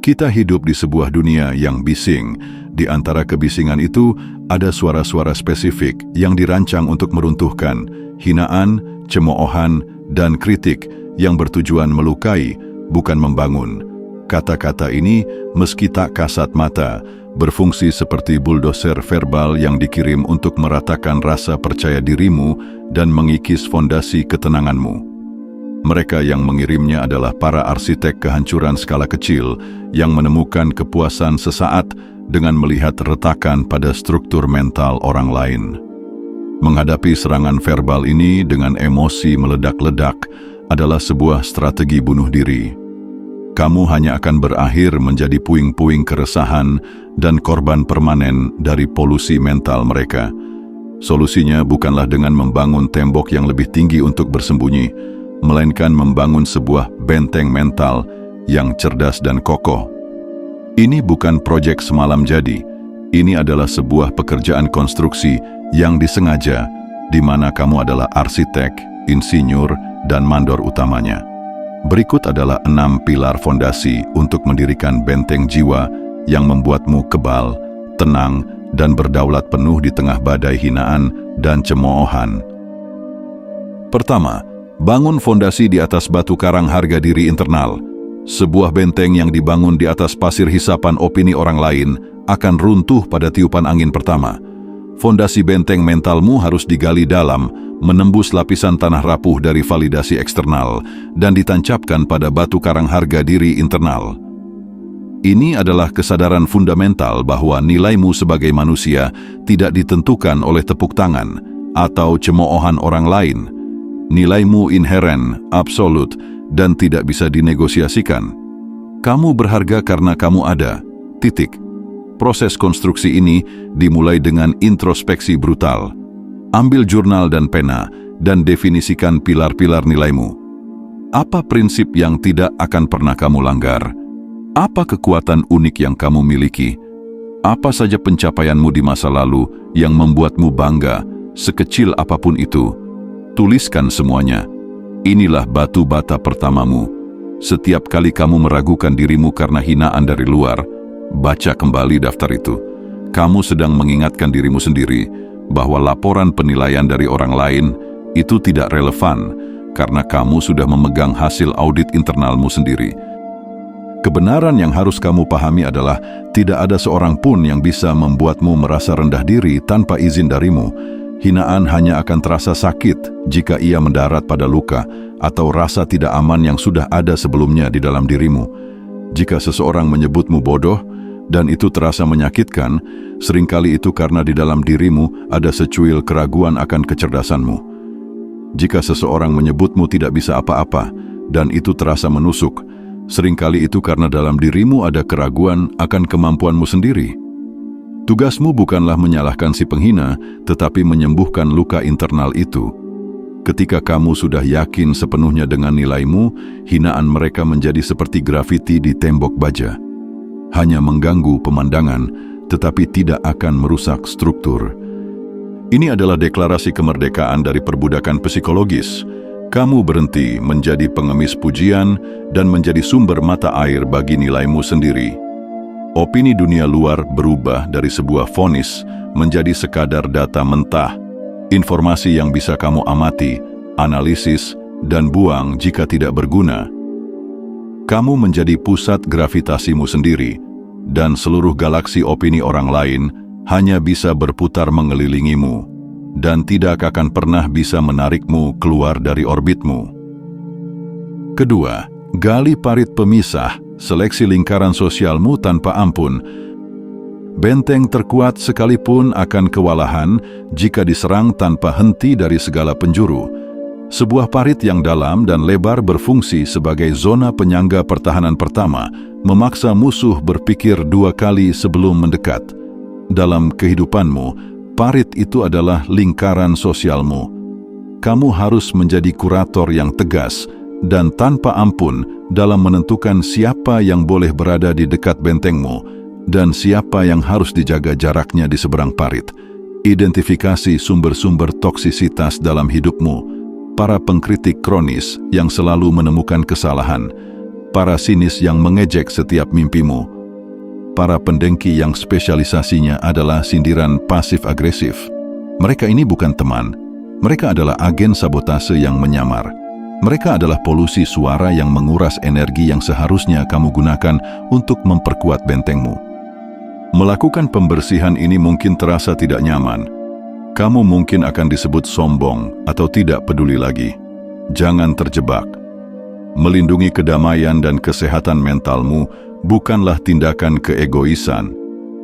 Kita hidup di sebuah dunia yang bising. Di antara kebisingan itu, ada suara-suara spesifik yang dirancang untuk meruntuhkan, hinaan, cemoohan, dan kritik yang bertujuan melukai, bukan membangun. Kata-kata ini, meski tak kasat mata, berfungsi seperti buldoser verbal yang dikirim untuk meratakan rasa percaya dirimu dan mengikis fondasi ketenanganmu. Mereka yang mengirimnya adalah para arsitek kehancuran skala kecil yang menemukan kepuasan sesaat dengan melihat retakan pada struktur mental orang lain. Menghadapi serangan verbal ini dengan emosi meledak-ledak adalah sebuah strategi bunuh diri. Kamu hanya akan berakhir menjadi puing-puing keresahan dan korban permanen dari polusi mental mereka. Solusinya bukanlah dengan membangun tembok yang lebih tinggi untuk bersembunyi, melainkan membangun sebuah benteng mental yang cerdas dan kokoh. Ini bukan proyek semalam jadi. Ini adalah sebuah pekerjaan konstruksi yang disengaja, di mana kamu adalah arsitek, insinyur, dan mandor utamanya. Berikut adalah 6 pilar fondasi untuk mendirikan benteng jiwa yang membuatmu kebal, tenang, dan berdaulat penuh di tengah badai hinaan dan cemoohan. Pertama, bangun fondasi di atas batu karang harga diri internal. Sebuah benteng yang dibangun di atas pasir hisapan opini orang lain akan runtuh pada tiupan angin pertama. Fondasi benteng mentalmu harus digali dalam, menembus lapisan tanah rapuh dari validasi eksternal, dan ditancapkan pada batu karang harga diri internal. Ini adalah kesadaran fundamental bahwa nilaimu sebagai manusia tidak ditentukan oleh tepuk tangan atau cemoohan orang lain. Nilaimu inheren, absolut, dan tidak bisa dinegosiasikan. Kamu berharga karena kamu ada. Titik. Proses konstruksi ini dimulai dengan introspeksi brutal. Ambil jurnal dan pena dan definisikan pilar-pilar nilaimu. Apa prinsip yang tidak akan pernah kamu langgar? Apa kekuatan unik yang kamu miliki? Apa saja pencapaianmu di masa lalu yang membuatmu bangga, sekecil apapun itu? Tuliskan semuanya. Inilah batu bata pertamamu. Setiap kali kamu meragukan dirimu karena hinaan dari luar, baca kembali daftar itu. Kamu sedang mengingatkan dirimu sendiri bahwa laporan penilaian dari orang lain itu tidak relevan karena kamu sudah memegang hasil audit internalmu sendiri. Kebenaran yang harus kamu pahami adalah tidak ada seorang pun yang bisa membuatmu merasa rendah diri tanpa izin darimu. Hinaan hanya akan terasa sakit jika ia mendarat pada luka atau rasa tidak aman yang sudah ada sebelumnya di dalam dirimu. Jika seseorang menyebutmu bodoh dan itu terasa menyakitkan, seringkali itu karena di dalam dirimu ada secuil keraguan akan kecerdasanmu. Jika seseorang menyebutmu tidak bisa apa-apa dan itu terasa menusuk, seringkali itu karena dalam dirimu ada keraguan akan kemampuanmu sendiri. Tugasmu bukanlah menyalahkan si penghina, tetapi menyembuhkan luka internal itu. Ketika kamu sudah yakin sepenuhnya dengan nilaimu, hinaan mereka menjadi seperti grafiti di tembok baja. Hanya mengganggu pemandangan, tetapi tidak akan merusak struktur. Ini adalah deklarasi kemerdekaan dari perbudakan psikologis. Kamu berhenti menjadi pengemis pujian dan menjadi sumber mata air bagi nilaimu sendiri. Opini dunia luar berubah dari sebuah vonis menjadi sekadar data mentah, informasi yang bisa kamu amati, analisis, dan buang jika tidak berguna. Kamu menjadi pusat gravitasimu sendiri, dan seluruh galaksi opini orang lain hanya bisa berputar mengelilingimu, dan tidak akan pernah bisa menarikmu keluar dari orbitmu. Kedua, gali parit pemisah, seleksi lingkaran sosialmu tanpa ampun. Benteng terkuat sekalipun akan kewalahan jika diserang tanpa henti dari segala penjuru. Sebuah parit yang dalam dan lebar berfungsi sebagai zona penyangga pertahanan pertama, memaksa musuh berpikir 2 kali sebelum mendekat. Dalam kehidupanmu, parit itu adalah lingkaran sosialmu. Kamu harus menjadi kurator yang tegas dan tanpa ampun dalam menentukan siapa yang boleh berada di dekat bentengmu dan siapa yang harus dijaga jaraknya di seberang parit. Identifikasi sumber-sumber toksisitas dalam hidupmu, para pengkritik kronis yang selalu menemukan kesalahan, para sinis yang mengejek setiap mimpimu, para pendengki yang spesialisasinya adalah sindiran pasif-agresif. Mereka ini bukan teman, mereka adalah agen sabotase yang menyamar. Mereka adalah polusi suara yang menguras energi yang seharusnya kamu gunakan untuk memperkuat bentengmu. Melakukan pembersihan ini mungkin terasa tidak nyaman. Kamu mungkin akan disebut sombong atau tidak peduli lagi. Jangan terjebak. Melindungi kedamaian dan kesehatan mentalmu bukanlah tindakan keegoisan.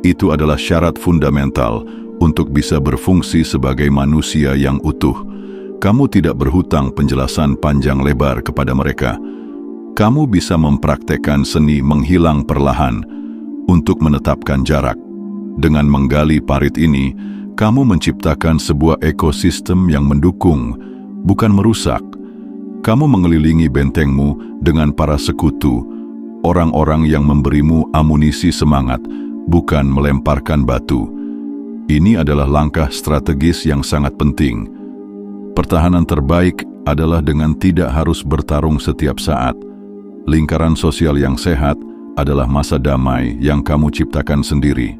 Itu adalah syarat fundamental untuk bisa berfungsi sebagai manusia yang utuh. Kamu tidak berhutang penjelasan panjang lebar kepada mereka. Kamu bisa mempraktekkan seni menghilang perlahan untuk menetapkan jarak. Dengan menggali parit ini, kamu menciptakan sebuah ekosistem yang mendukung, bukan merusak. Kamu mengelilingi bentengmu dengan para sekutu, orang-orang yang memberimu amunisi semangat, bukan melemparkan batu. Ini adalah langkah strategis yang sangat penting. Pertahanan terbaik adalah dengan tidak harus bertarung setiap saat. Lingkaran sosial yang sehat adalah masa damai yang kamu ciptakan sendiri.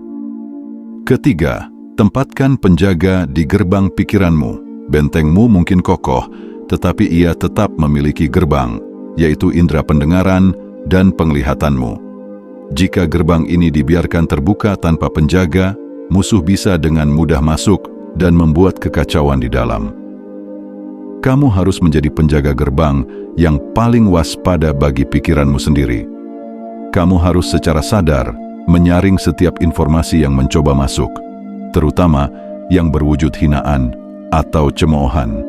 Ketiga, tempatkan penjaga di gerbang pikiranmu. Bentengmu mungkin kokoh, tetapi ia tetap memiliki gerbang, yaitu indera pendengaran dan penglihatanmu. Jika gerbang ini dibiarkan terbuka tanpa penjaga, musuh bisa dengan mudah masuk dan membuat kekacauan di dalam. Kamu harus menjadi penjaga gerbang yang paling waspada bagi pikiranmu sendiri. Kamu harus secara sadar menyaring setiap informasi yang mencoba masuk, terutama yang berwujud hinaan atau cemoohan.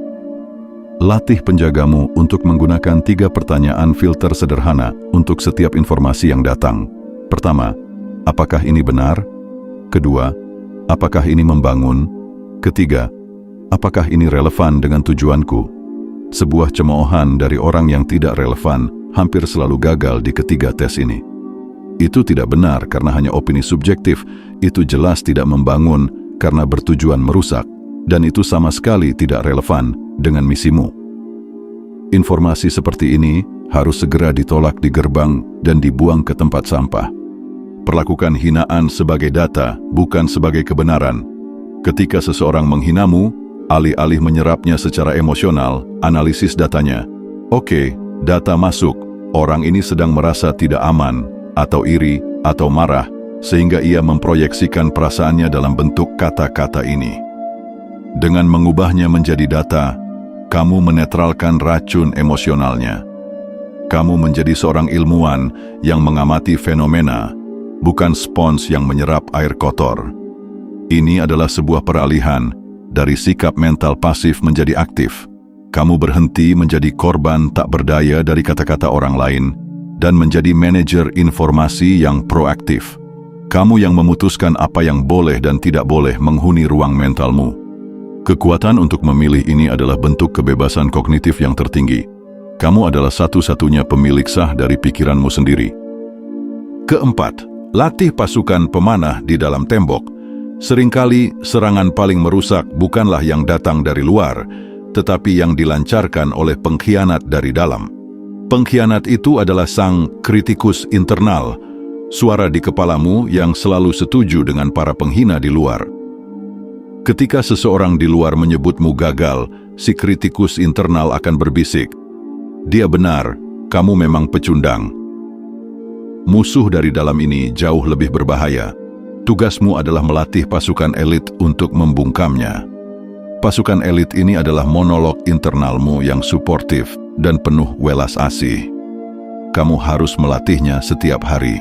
Latih penjagamu untuk menggunakan 3 pertanyaan filter sederhana untuk setiap informasi yang datang. Pertama, apakah ini benar? Kedua, apakah ini membangun? Ketiga, apakah ini relevan dengan tujuanku? Sebuah cemoohan dari orang yang tidak relevan hampir selalu gagal di ketiga tes ini. Itu tidak benar karena hanya opini subjektif, itu jelas tidak membangun karena bertujuan merusak, dan itu sama sekali tidak relevan dengan misimu. Informasi seperti ini harus segera ditolak di gerbang dan dibuang ke tempat sampah. Perlakukan hinaan sebagai data, bukan sebagai kebenaran. Ketika seseorang menghinamu, alih-alih menyerapnya secara emosional, analisis datanya. Oke, data masuk. Orang ini sedang merasa tidak aman, atau iri, atau marah, sehingga ia memproyeksikan perasaannya dalam bentuk kata-kata ini. Dengan mengubahnya menjadi data, kamu menetralkan racun emosionalnya. Kamu menjadi seorang ilmuwan yang mengamati fenomena, bukan spons yang menyerap air kotor. Ini adalah sebuah peralihan dari sikap mental pasif menjadi aktif. Kamu berhenti menjadi korban tak berdaya dari kata-kata orang lain dan menjadi manajer informasi yang proaktif. Kamu yang memutuskan apa yang boleh dan tidak boleh menghuni ruang mentalmu. Kekuatan untuk memilih ini adalah bentuk kebebasan kognitif yang tertinggi. Kamu adalah satu-satunya pemilik sah dari pikiranmu sendiri. Keempat, latih pasukan pemanah di dalam tembok. Seringkali serangan paling merusak bukanlah yang datang dari luar, tetapi yang dilancarkan oleh pengkhianat dari dalam. Pengkhianat itu adalah sang kritikus internal, suara di kepalamu yang selalu setuju dengan para penghina di luar. Ketika seseorang di luar menyebutmu gagal, si kritikus internal akan berbisik, "Dia benar, kamu memang pecundang." Musuh dari dalam ini jauh lebih berbahaya. Tugasmu adalah melatih pasukan elit untuk membungkamnya. Pasukan elit ini adalah monolog internalmu yang suportif dan penuh welas asih. Kamu harus melatihnya setiap hari.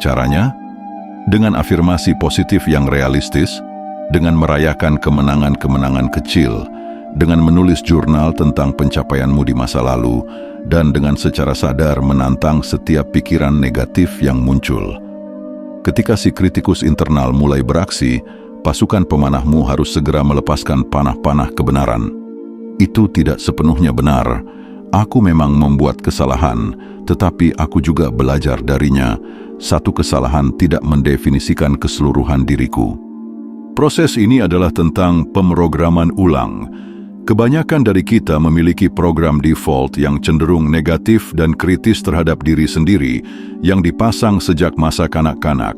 Caranya? Dengan afirmasi positif yang realistis, dengan merayakan kemenangan-kemenangan kecil, dengan menulis jurnal tentang pencapaianmu di masa lalu, dan dengan secara sadar menantang setiap pikiran negatif yang muncul. Ketika si kritikus internal mulai beraksi, pasukan pemanahmu harus segera melepaskan panah-panah kebenaran. Itu tidak sepenuhnya benar. Aku memang membuat kesalahan, tetapi aku juga belajar darinya. Satu kesalahan tidak mendefinisikan keseluruhan diriku. Proses ini adalah tentang pemrograman ulang. Kebanyakan dari kita memiliki program default yang cenderung negatif dan kritis terhadap diri sendiri yang dipasang sejak masa kanak-kanak.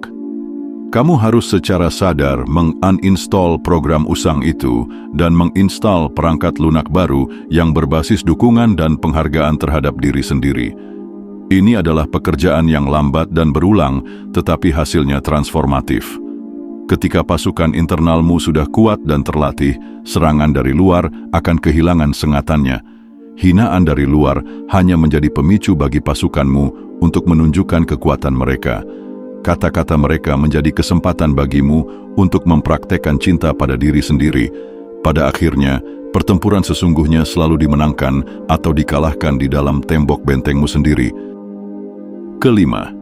Kamu harus secara sadar menguninstall program usang itu dan menginstal perangkat lunak baru yang berbasis dukungan dan penghargaan terhadap diri sendiri. Ini adalah pekerjaan yang lambat dan berulang, tetapi hasilnya transformatif. Ketika pasukan internalmu sudah kuat dan terlatih, serangan dari luar akan kehilangan sengatannya. Hinaan dari luar hanya menjadi pemicu bagi pasukanmu untuk menunjukkan kekuatan mereka. Kata-kata mereka menjadi kesempatan bagimu untuk mempraktekkan cinta pada diri sendiri. Pada akhirnya, pertempuran sesungguhnya selalu dimenangkan atau dikalahkan di dalam tembok bentengmu sendiri. Kelima,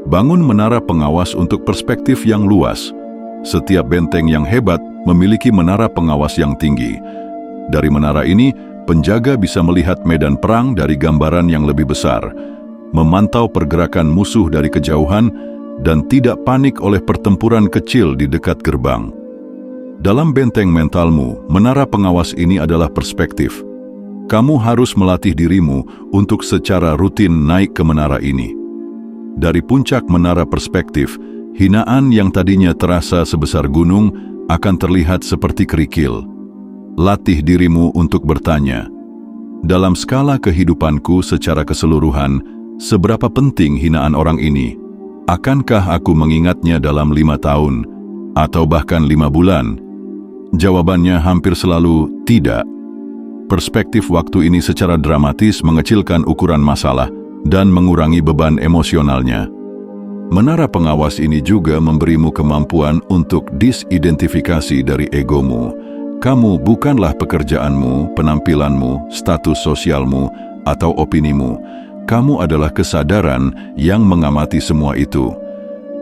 bangun menara pengawas untuk perspektif yang luas. Setiap benteng yang hebat memiliki menara pengawas yang tinggi. Dari menara ini, penjaga bisa melihat medan perang dari gambaran yang lebih besar, memantau pergerakan musuh dari kejauhan, dan tidak panik oleh pertempuran kecil di dekat gerbang. Dalam benteng mentalmu, menara pengawas ini adalah perspektif. Kamu harus melatih dirimu untuk secara rutin naik ke menara ini. Dari puncak menara perspektif, hinaan yang tadinya terasa sebesar gunung akan terlihat seperti kerikil. Latih dirimu untuk bertanya, dalam skala kehidupanku secara keseluruhan, seberapa penting hinaan orang ini? Akankah aku mengingatnya dalam 5 tahun, atau bahkan 5 bulan? Jawabannya hampir selalu tidak. Perspektif waktu ini secara dramatis mengecilkan ukuran masalah dan mengurangi beban emosionalnya. Menara pengawas ini juga memberimu kemampuan untuk disidentifikasi dari egomu. Kamu bukanlah pekerjaanmu, penampilanmu, status sosialmu, atau opinimu. Kamu adalah kesadaran yang mengamati semua itu.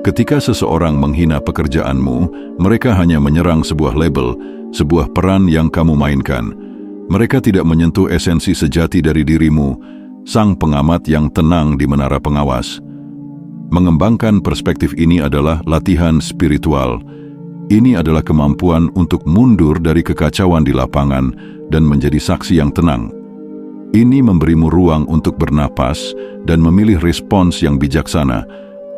Ketika seseorang menghina pekerjaanmu, mereka hanya menyerang sebuah label, sebuah peran yang kamu mainkan. Mereka tidak menyentuh esensi sejati dari dirimu, sang pengamat yang tenang di menara pengawas. Mengembangkan perspektif ini adalah latihan spiritual. Ini adalah kemampuan untuk mundur dari kekacauan di lapangan dan menjadi saksi yang tenang. Ini memberimu ruang untuk bernapas dan memilih respons yang bijaksana,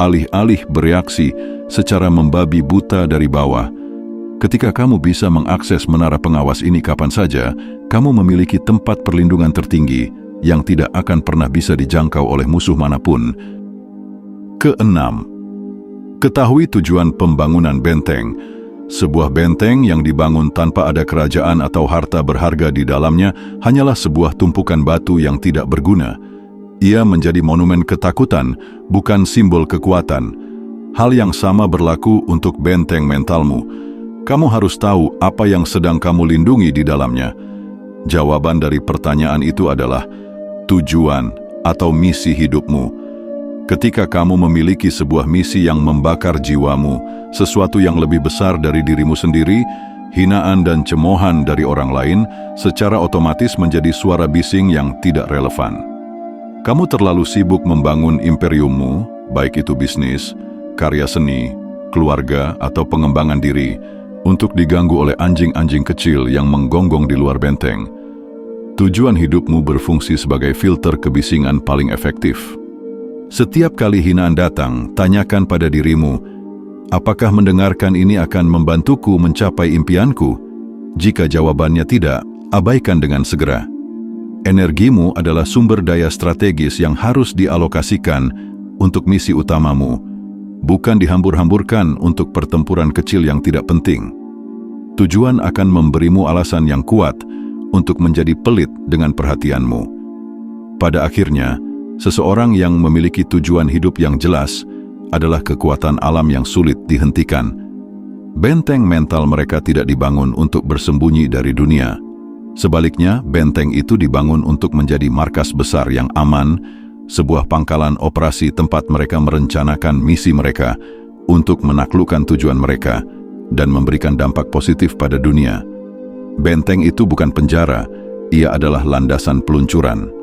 alih-alih bereaksi secara membabi buta dari bawah. Ketika kamu bisa mengakses menara pengawas ini kapan saja, kamu memiliki tempat perlindungan tertinggi yang tidak akan pernah bisa dijangkau oleh musuh manapun. Keenam, ketahui tujuan pembangunan benteng. Sebuah benteng yang dibangun tanpa ada kerajaan atau harta berharga di dalamnya hanyalah sebuah tumpukan batu yang tidak berguna. Ia menjadi monumen ketakutan, bukan simbol kekuatan. Hal yang sama berlaku untuk benteng mentalmu. Kamu harus tahu apa yang sedang kamu lindungi di dalamnya. Jawaban dari pertanyaan itu adalah tujuan atau misi hidupmu. Ketika kamu memiliki sebuah misi yang membakar jiwamu, sesuatu yang lebih besar dari dirimu sendiri, hinaan dan cemoohan dari orang lain secara otomatis menjadi suara bising yang tidak relevan. Kamu terlalu sibuk membangun imperiummu, baik itu bisnis, karya seni, keluarga, atau pengembangan diri, untuk diganggu oleh anjing-anjing kecil yang menggonggong di luar benteng. Tujuan hidupmu berfungsi sebagai filter kebisingan paling efektif. Setiap kali hinaan datang, tanyakan pada dirimu, apakah mendengarkan ini akan membantuku mencapai impianku? Jika jawabannya tidak, abaikan dengan segera. Energimu adalah sumber daya strategis yang harus dialokasikan untuk misi utamamu, bukan dihambur-hamburkan untuk pertempuran kecil yang tidak penting. Tujuan akan memberimu alasan yang kuat untuk menjadi pelit dengan perhatianmu. Pada akhirnya, seseorang yang memiliki tujuan hidup yang jelas adalah kekuatan alam yang sulit dihentikan. Benteng mental mereka tidak dibangun untuk bersembunyi dari dunia. Sebaliknya, benteng itu dibangun untuk menjadi markas besar yang aman, sebuah pangkalan operasi tempat mereka merencanakan misi mereka untuk menaklukkan tujuan mereka dan memberikan dampak positif pada dunia. Benteng itu bukan penjara, ia adalah landasan peluncuran.